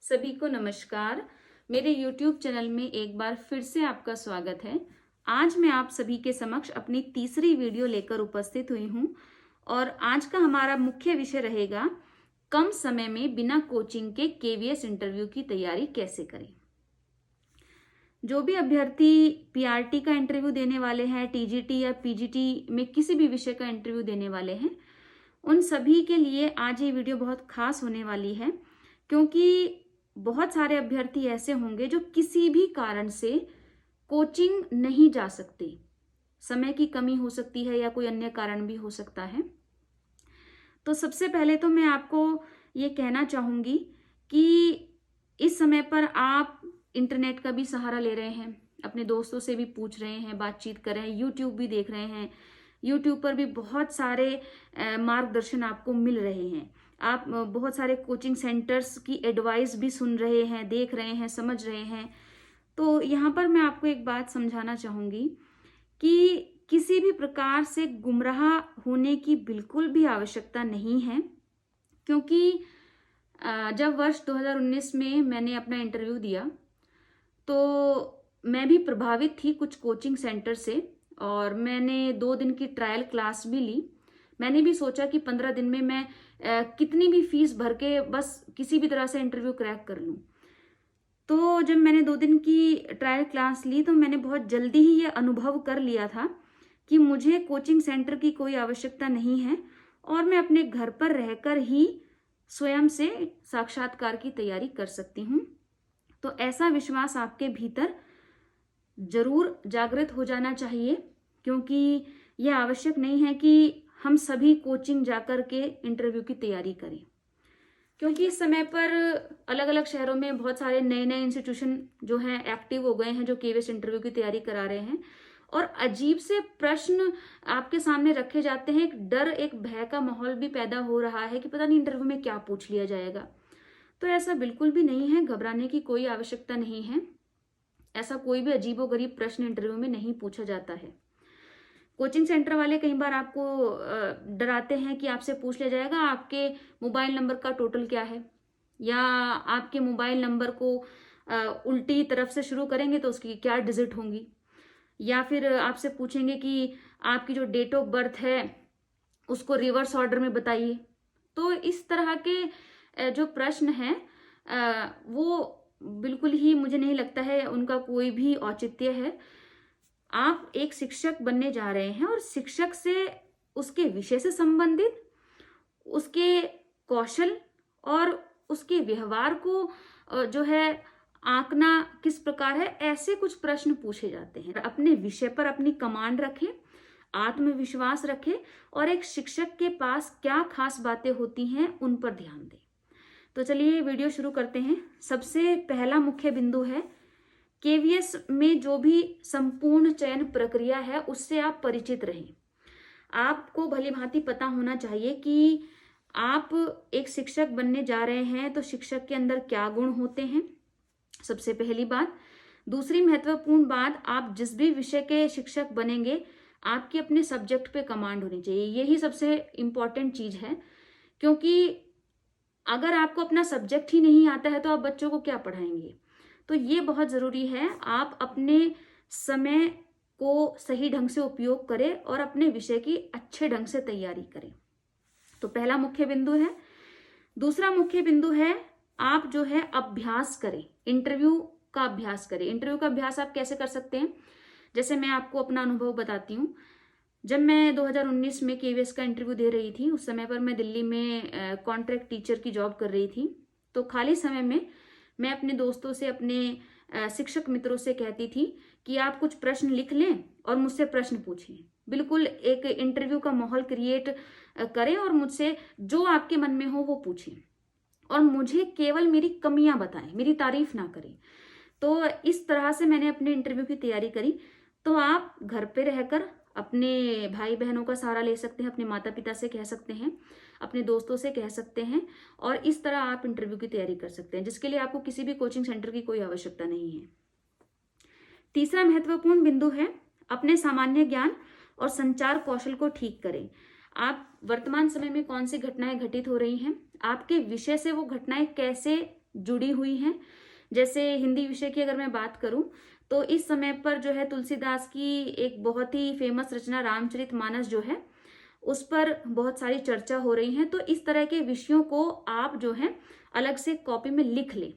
सभी को नमस्कार। मेरे YouTube चैनल में एक बार फिर से आपका स्वागत है। आज मैं आप सभी के समक्ष अपनी तीसरी वीडियो लेकर उपस्थित हुई हूँ और आज का हमारा मुख्य विषय रहेगा कम समय में बिना कोचिंग के KVS इंटरव्यू की तैयारी कैसे करें। जो भी अभ्यर्थी PRT का इंटरव्यू देने वाले हैं, TGT या PGT में किसी भी विषय का इंटरव्यू देने वाले हैं, उन सभी के लिए आज ये वीडियो बहुत खास होने वाली है, क्योंकि बहुत सारे अभ्यर्थी ऐसे होंगे जो किसी भी कारण से कोचिंग नहीं जा सकते। समय की कमी हो सकती है या कोई अन्य कारण भी हो सकता है। तो सबसे पहले तो मैं आपको ये कहना चाहूँगी कि इस समय पर आप इंटरनेट का भी सहारा ले रहे हैं, अपने दोस्तों से भी पूछ रहे हैं, बातचीत कर रहे हैं, यूट्यूब भी देख रहे हैं। यूट्यूब पर भी बहुत सारे मार्गदर्शन आपको मिल रहे हैं। आप बहुत सारे कोचिंग सेंटर्स की एडवाइस भी सुन रहे हैं, देख रहे हैं, समझ रहे हैं। तो यहाँ पर मैं आपको एक बात समझाना चाहूँगी कि किसी भी प्रकार से गुमराह होने की बिल्कुल भी आवश्यकता नहीं है, क्योंकि जब वर्ष 2019 में मैंने अपना इंटरव्यू दिया तो मैं भी प्रभावित थी कुछ कोचिंग सेंटर से और मैंने 2 दिन की ट्रायल क्लास भी ली। मैंने भी सोचा कि 15 दिन में मैं कितनी भी फीस भर के बस किसी भी तरह से इंटरव्यू क्रैक कर लूँ। तो जब मैंने 2 दिन की ट्रायल क्लास ली तो मैंने बहुत जल्दी ही ये अनुभव कर लिया था कि मुझे कोचिंग सेंटर की कोई आवश्यकता नहीं है और मैं अपने घर पर रहकर ही स्वयं से साक्षात्कार की तैयारी कर सकती हूँ। तो ऐसा विश्वास आपके भीतर जरूर जागृत हो जाना चाहिए, क्योंकि यह आवश्यक नहीं है कि हम सभी कोचिंग जाकर के इंटरव्यू की तैयारी करें, क्योंकि इस समय पर अलग अलग शहरों में बहुत सारे नए नए इंस्टीट्यूशन जो हैं एक्टिव हो गए हैं, जो KVS इंटरव्यू की तैयारी करा रहे हैं और अजीब से प्रश्न आपके सामने रखे जाते हैं। एक डर, एक भय का माहौल भी पैदा हो रहा है कि पता नहीं इंटरव्यू में क्या पूछ लिया जाएगा। तो ऐसा बिल्कुल भी नहीं है, घबराने की कोई आवश्यकता नहीं है। ऐसा कोई भी अजीबोगरीब प्रश्न इंटरव्यू में नहीं पूछा जाता है। कोचिंग सेंटर वाले कई बार आपको डराते हैं कि आपसे पूछ लिया जाएगा आपके मोबाइल नंबर का टोटल क्या है, या आपके मोबाइल नंबर को उल्टी तरफ से शुरू करेंगे तो उसकी क्या डिजिट होंगी, या फिर आपसे पूछेंगे कि आपकी जो डेट ऑफ बर्थ है उसको रिवर्स ऑर्डर में बताइए। तो इस तरह के जो प्रश्न हैं वो बिल्कुल ही मुझे नहीं लगता है उनका कोई भी औचित्य है। आप एक शिक्षक बनने जा रहे हैं और शिक्षक से उसके विषय से संबंधित, उसके कौशल और उसके व्यवहार को जो है आंकना किस प्रकार है, ऐसे कुछ प्रश्न पूछे जाते हैं। अपने विषय पर अपनी कमांड रखें, आत्मविश्वास रखें और एक शिक्षक के पास क्या खास बातें होती हैं उन पर ध्यान दें। तो चलिए वीडियो शुरू करते हैं। सबसे पहला मुख्य बिंदु है KVS में जो भी संपूर्ण चयन प्रक्रिया है उससे आप परिचित रहें। आपको भली भांति पता होना चाहिए कि आप एक शिक्षक बनने जा रहे हैं तो शिक्षक के अंदर क्या गुण होते हैं, सबसे पहली बात। दूसरी महत्वपूर्ण बात, आप जिस भी विषय के शिक्षक बनेंगे आपकी अपने सब्जेक्ट पे कमांड होनी चाहिए। यही सबसे इम्पॉर्टेंट चीज है, क्योंकि अगर आपको अपना सब्जेक्ट ही नहीं आता है तो आप बच्चों को क्या पढ़ाएंगे। तो ये बहुत जरूरी है, आप अपने समय को सही ढंग से उपयोग करें और अपने विषय की अच्छे ढंग से तैयारी करें। तो पहला मुख्य बिंदु है। दूसरा मुख्य बिंदु है, आप जो है अभ्यास करें, इंटरव्यू का अभ्यास करें। इंटरव्यू का अभ्यास आप कैसे कर सकते हैं, जैसे मैं आपको अपना अनुभव बताती हूँ। जब मैं 2019 में KVS का इंटरव्यू दे रही थी, उस समय पर मैं दिल्ली में कॉन्ट्रैक्ट टीचर की जॉब कर रही थी। तो खाली समय में मैं अपने दोस्तों से, अपने शिक्षक मित्रों से कहती थी कि आप कुछ प्रश्न लिख लें और मुझसे प्रश्न पूछें। बिल्कुल एक इंटरव्यू का माहौल क्रिएट करें और मुझसे जो आपके मन में हो वो पूछें और मुझे केवल मेरी कमियां बताएं, मेरी तारीफ ना करें। तो इस तरह से मैंने अपने इंटरव्यू की तैयारी करी। तो आप घर पे रहकर अपने भाई बहनों का सहारा ले सकते हैं, अपने माता पिता से कह सकते हैं, अपने दोस्तों से कह सकते हैं और इस तरह आप इंटरव्यू की तैयारी कर सकते हैं, जिसके लिए आपको किसी भी कोचिंग सेंटर की कोई आवश्यकता नहीं है। तीसरा महत्वपूर्ण बिंदु है, अपने सामान्य ज्ञान और संचार कौशल को ठीक करें। आप वर्तमान समय में कौन सी घटनाएं घटित हो रही हैं, आपके विषय से वो घटनाएं कैसे जुड़ी हुई हैं। जैसे हिंदी विषय की अगर मैं बात करूं तो इस समय पर जो है तुलसीदास की एक बहुत ही फेमस रचना रामचरितमानस जो है उस पर बहुत सारी चर्चा हो रही है। तो इस तरह के विषयों को आप जो है अलग से कॉपी में लिख लें।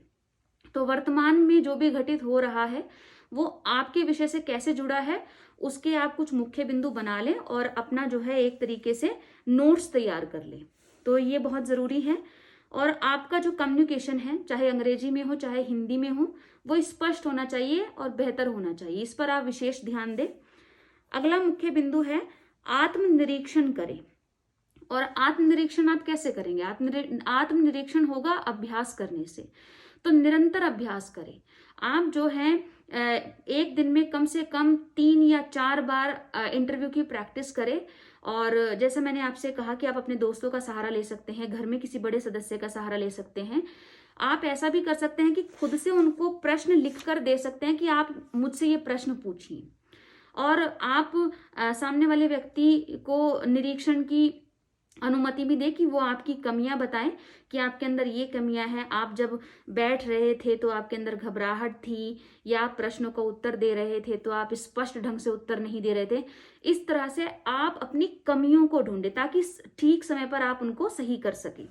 तो वर्तमान में जो भी घटित हो रहा है वो आपके विषय से कैसे जुड़ा है उसके आप कुछ मुख्य बिंदु बना लें और अपना जो है एक तरीके से नोट्स तैयार कर लें। तो ये बहुत जरूरी है। और आपका जो कम्युनिकेशन है चाहे अंग्रेजी में हो चाहे हिंदी में हो वो स्पष्ट होना चाहिए और बेहतर होना चाहिए। इस पर आप विशेष ध्यान दें। अगला मुख्य बिंदु है आत्मनिरीक्षण करें। और आत्मनिरीक्षण आप कैसे करेंगे? आत्मनिरीक्षण होगा अभ्यास करने से। तो निरंतर अभ्यास करें। आप जो है एक दिन में कम से कम 3 या 4 बार इंटरव्यू की प्रैक्टिस करें। और जैसे मैंने आपसे कहा कि आप अपने दोस्तों का सहारा ले सकते हैं, घर में किसी बड़े सदस्य का सहारा ले सकते हैं। आप ऐसा भी कर सकते हैं कि खुद से उनको प्रश्न लिख कर दे सकते हैं कि आप मुझसे ये प्रश्न पूछिए। और आप सामने वाले व्यक्ति को निरीक्षण की अनुमति भी दे कि वो आपकी कमियां बताएं कि आपके अंदर ये कमियां हैं। आप जब बैठ रहे थे तो आपके अंदर घबराहट थी, या आप प्रश्नों का उत्तर दे रहे थे तो आप स्पष्ट ढंग से उत्तर नहीं दे रहे थे। इस तरह से आप अपनी कमियों को ढूंढें ताकि ठीक समय पर आप उनको सही कर सकें।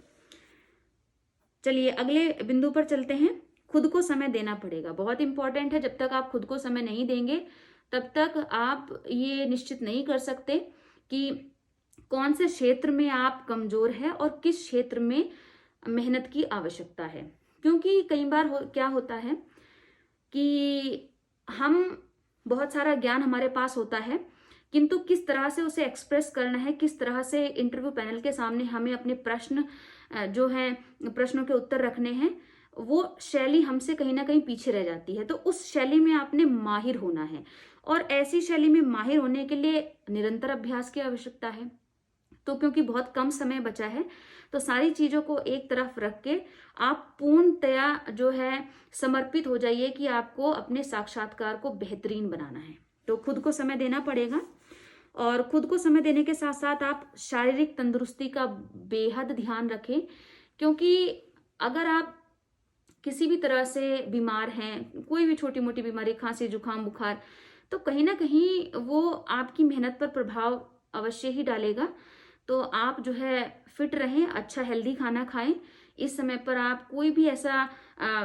चलिए अगले बिंदु पर चलते हैं। खुद को समय देना पड़ेगा, बहुत इंपॉर्टेंट है। जब तक आप खुद को समय नहीं देंगे तब तक आप ये निश्चित नहीं कर सकते कि कौन से क्षेत्र में आप कमजोर हैं और किस क्षेत्र में मेहनत की आवश्यकता है। क्योंकि कई बार क्या होता है कि हम बहुत सारा ज्ञान हमारे पास होता है, किंतु किस तरह से उसे एक्सप्रेस करना है, किस तरह से इंटरव्यू पैनल के सामने हमें अपने प्रश्न जो है प्रश्नों के उत्तर रखने हैं, वो शैली हमसे कहीं ना कहीं पीछे रह जाती है। तो उस शैली में आपने माहिर होना है और ऐसी शैली में माहिर होने के लिए निरंतर अभ्यास की आवश्यकता है। तो क्योंकि बहुत कम समय बचा है तो सारी चीजों को एक तरफ रख के आप पूर्णतया जो है समर्पित हो जाइए कि आपको अपने साक्षात्कार को बेहतरीन बनाना है। तो खुद को समय देना पड़ेगा। और खुद को समय देने के साथ साथ आप शारीरिक तंदुरुस्ती का बेहद ध्यान रखें। क्योंकि अगर आप किसी भी तरह से बीमार हैं, कोई भी छोटी मोटी बीमारी, खांसी जुकाम बुखार, तो कहीं ना कहीं वो आपकी मेहनत पर प्रभाव अवश्य ही डालेगा। तो आप जो है फिट रहें, अच्छा हेल्दी खाना खाएं। इस समय पर आप कोई भी ऐसा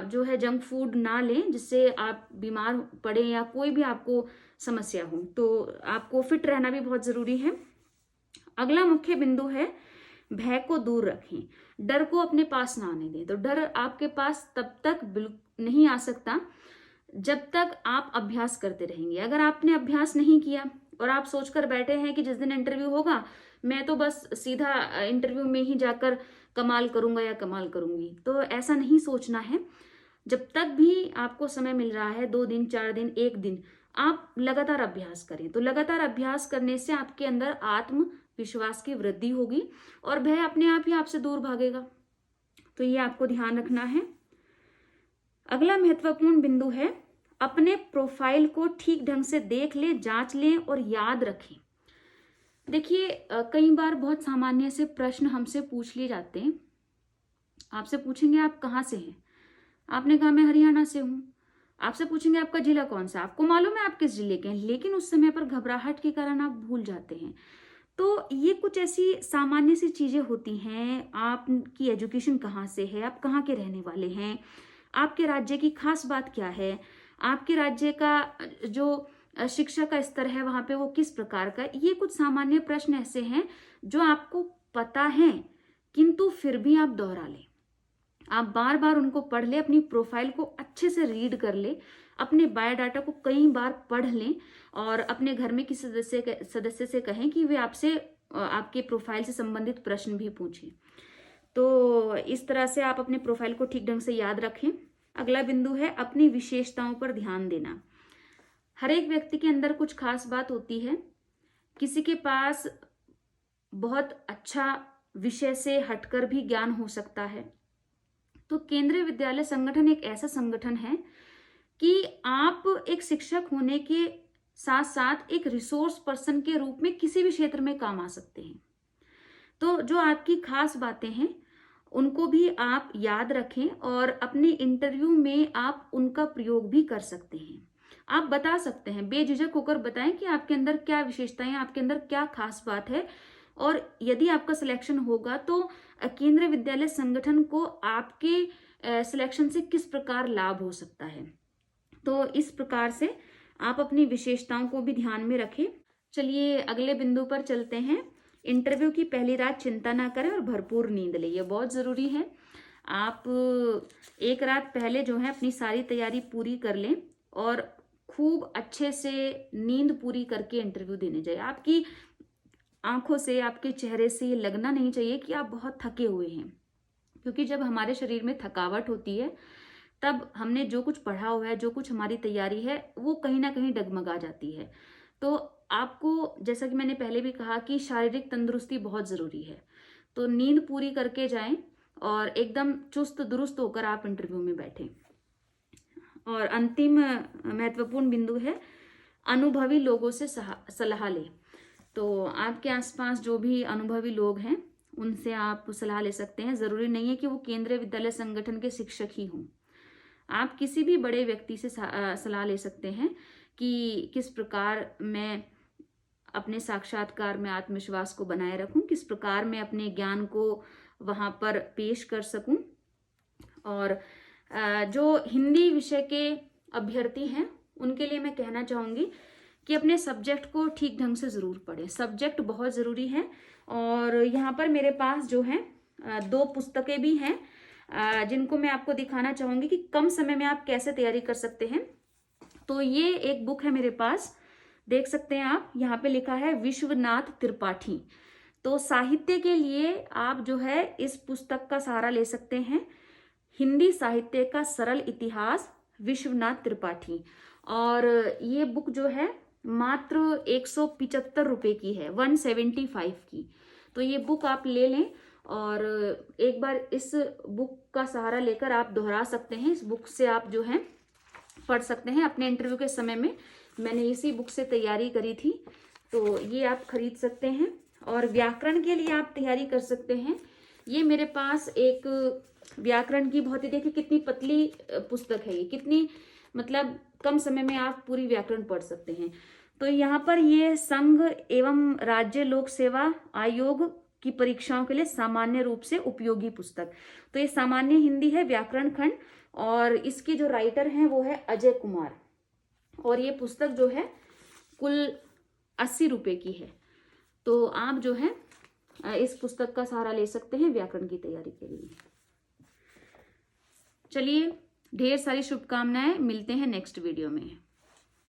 जो है जंक फूड ना लें जिससे आप बीमार पड़े या कोई भी आपको समस्या हो। तो आपको फिट रहना भी बहुत जरूरी है। अगला मुख्य बिंदु है भय को दूर रखें, डर को अपने पास ना आने दें। तो डर आपके पास तब तक बिल्कुल नहीं आ सकता जब तक आप अभ्यास करते रहेंगे। अगर आपने अभ्यास नहीं किया और आप सोचकर बैठे हैं कि जिस दिन इंटरव्यू होगा मैं तो बस सीधा इंटरव्यू में ही जाकर कमाल करूंगा या कमाल करूंगी, तो ऐसा नहीं सोचना है। जब तक भी आपको समय मिल रहा है, 2 दिन 4 दिन 1 दिन, आप लगातार अभ्यास करें। तो लगातार अभ्यास करने से आपके अंदर आत्मविश्वास की वृद्धि होगी और भय अपने आप ही आपसे दूर भागेगा। तो ये आपको ध्यान रखना है। अगला महत्वपूर्ण बिंदु है अपने प्रोफाइल को ठीक ढंग से देख लें, जांच लें और याद रखें। देखिए कई बार बहुत सामान्य से प्रश्न हमसे पूछ लिए जाते हैं। आपसे पूछेंगे आप कहाँ से हैं, आपने कहा मैं हरियाणा से हूँ। आपसे पूछेंगे आपका जिला कौन सा, आपको मालूम है आप किस जिले के हैं, लेकिन उस समय पर घबराहट के कारण आप भूल जाते हैं। तो ये कुछ ऐसी सामान्य सी चीजें होती हैं। आपकी एजुकेशन कहाँ से है, आप कहाँ के रहने वाले हैं, आपके राज्य की खास बात क्या है, आपके राज्य का जो शिक्षा का स्तर है वहां पे वो किस प्रकार का। ये कुछ सामान्य प्रश्न ऐसे हैं जो आपको पता है किंतु फिर भी आप दोहरा लें, आप बार बार उनको पढ़ ले, अपनी प्रोफाइल को अच्छे से रीड कर ले, अपने बायोडाटा को कई बार पढ़ लें और अपने घर में किसी सदस्य से कहें कि वे आपसे आपके प्रोफाइल से संबंधित प्रश्न भी पूछें। तो इस तरह से आप अपने प्रोफाइल को ठीक ढंग से याद रखें। अगला बिंदु है अपनी विशेषताओं पर ध्यान देना। हर एक व्यक्ति के अंदर कुछ खास बात होती है। किसी के पास बहुत अच्छा विषय से हटकर भी ज्ञान हो सकता है। तो केंद्रीय विद्यालय संगठन एक ऐसा संगठन है कि आप एक शिक्षक होने के साथ साथ एक रिसोर्स पर्सन के रूप में किसी भी क्षेत्र में काम आ सकते हैं। तो जो आपकी खास बातें हैं उनको भी आप याद रखें और अपने इंटरव्यू में आप उनका प्रयोग भी कर सकते हैं। आप बता सकते हैं, बेझिझक होकर बताएं कि आपके अंदर क्या विशेषताएं हैं, आपके अंदर क्या खास बात है, और यदि आपका सिलेक्शन होगा तो केंद्रीय विद्यालय संगठन को आपके सिलेक्शन से किस प्रकार लाभ हो सकता है। तो इस प्रकार से आप अपनी विशेषताओं को भी ध्यान में रखें। चलिए अगले बिंदु पर चलते हैं। इंटरव्यू की पहली रात चिंता ना करें और भरपूर नींद लें, ये बहुत ज़रूरी है। आप एक रात पहले जो है अपनी सारी तैयारी पूरी कर लें और खूब अच्छे से नींद पूरी करके इंटरव्यू देने जाए। आपकी आंखों से, आपके चेहरे से ये लगना नहीं चाहिए कि आप बहुत थके हुए हैं, क्योंकि जब हमारे शरीर में थकावट होती है तब हमने जो कुछ पढ़ा हुआ है, जो कुछ हमारी तैयारी है, वो कहीं ना कहीं डगमगा जाती है। तो आपको, जैसा कि मैंने पहले भी कहा, कि शारीरिक तंदुरुस्ती बहुत ज़रूरी है। तो नींद पूरी करके जाएं और एकदम चुस्त दुरुस्त होकर आप इंटरव्यू में बैठें। और अंतिम महत्वपूर्ण बिंदु है, अनुभवी लोगों से सलाह लें। तो आपके आसपास जो भी अनुभवी लोग हैं उनसे आप सलाह ले सकते हैं। ज़रूरी नहीं है कि वो केंद्रीय विद्यालय संगठन के शिक्षक ही हों। आप किसी भी बड़े व्यक्ति से सलाह ले सकते हैं कि किस प्रकार मैं अपने साक्षात्कार में आत्मविश्वास को बनाए रखूं, किस प्रकार मैं अपने ज्ञान को वहां पर पेश कर सकूं। और जो हिंदी विषय के अभ्यर्थी हैं उनके लिए मैं कहना चाहूँगी कि अपने सब्जेक्ट को ठीक ढंग से ज़रूर पढ़ें। सब्जेक्ट बहुत ज़रूरी है। और यहाँ पर मेरे पास जो है 2 पुस्तकें भी हैं जिनको मैं आपको दिखाना चाहूँगी कि कम समय में आप कैसे तैयारी कर सकते हैं। तो ये एक बुक है मेरे पास, देख सकते हैं आप, यहाँ पे लिखा है विश्वनाथ त्रिपाठी। तो साहित्य के लिए आप जो है इस पुस्तक का सहारा ले सकते हैं, हिंदी साहित्य का सरल इतिहास, विश्वनाथ त्रिपाठी। और ये बुक जो है मात्र 175 रुपये की है, 175 की। तो ये बुक आप ले लें और एक बार इस बुक का सहारा लेकर आप दोहरा सकते हैं। इस बुक से आप जो है पढ़ सकते हैं। अपने इंटरव्यू के समय में मैंने इसी बुक से तैयारी करी थी, तो ये आप खरीद सकते हैं। और व्याकरण के लिए आप तैयारी कर सकते हैं। ये मेरे पास एक व्याकरण की, बहुत ही, देखिए कितनी पतली पुस्तक है ये, कितनी मतलब कम समय में आप पूरी व्याकरण पढ़ सकते हैं। तो यहाँ पर ये संघ एवं राज्य लोक सेवा आयोग की परीक्षाओं के लिए सामान्य रूप से उपयोगी पुस्तक। तो ये सामान्य हिंदी है, व्याकरण खंड, और इसके जो राइटर हैं वो है अजय कुमार। और ये पुस्तक जो है कुल 80 रुपये की है। तो आप जो है इस पुस्तक का सहारा ले सकते हैं व्याकरण की तैयारी के लिए। चलिए, ढेर सारी शुभकामनाएं, मिलते हैं नेक्स्ट वीडियो में।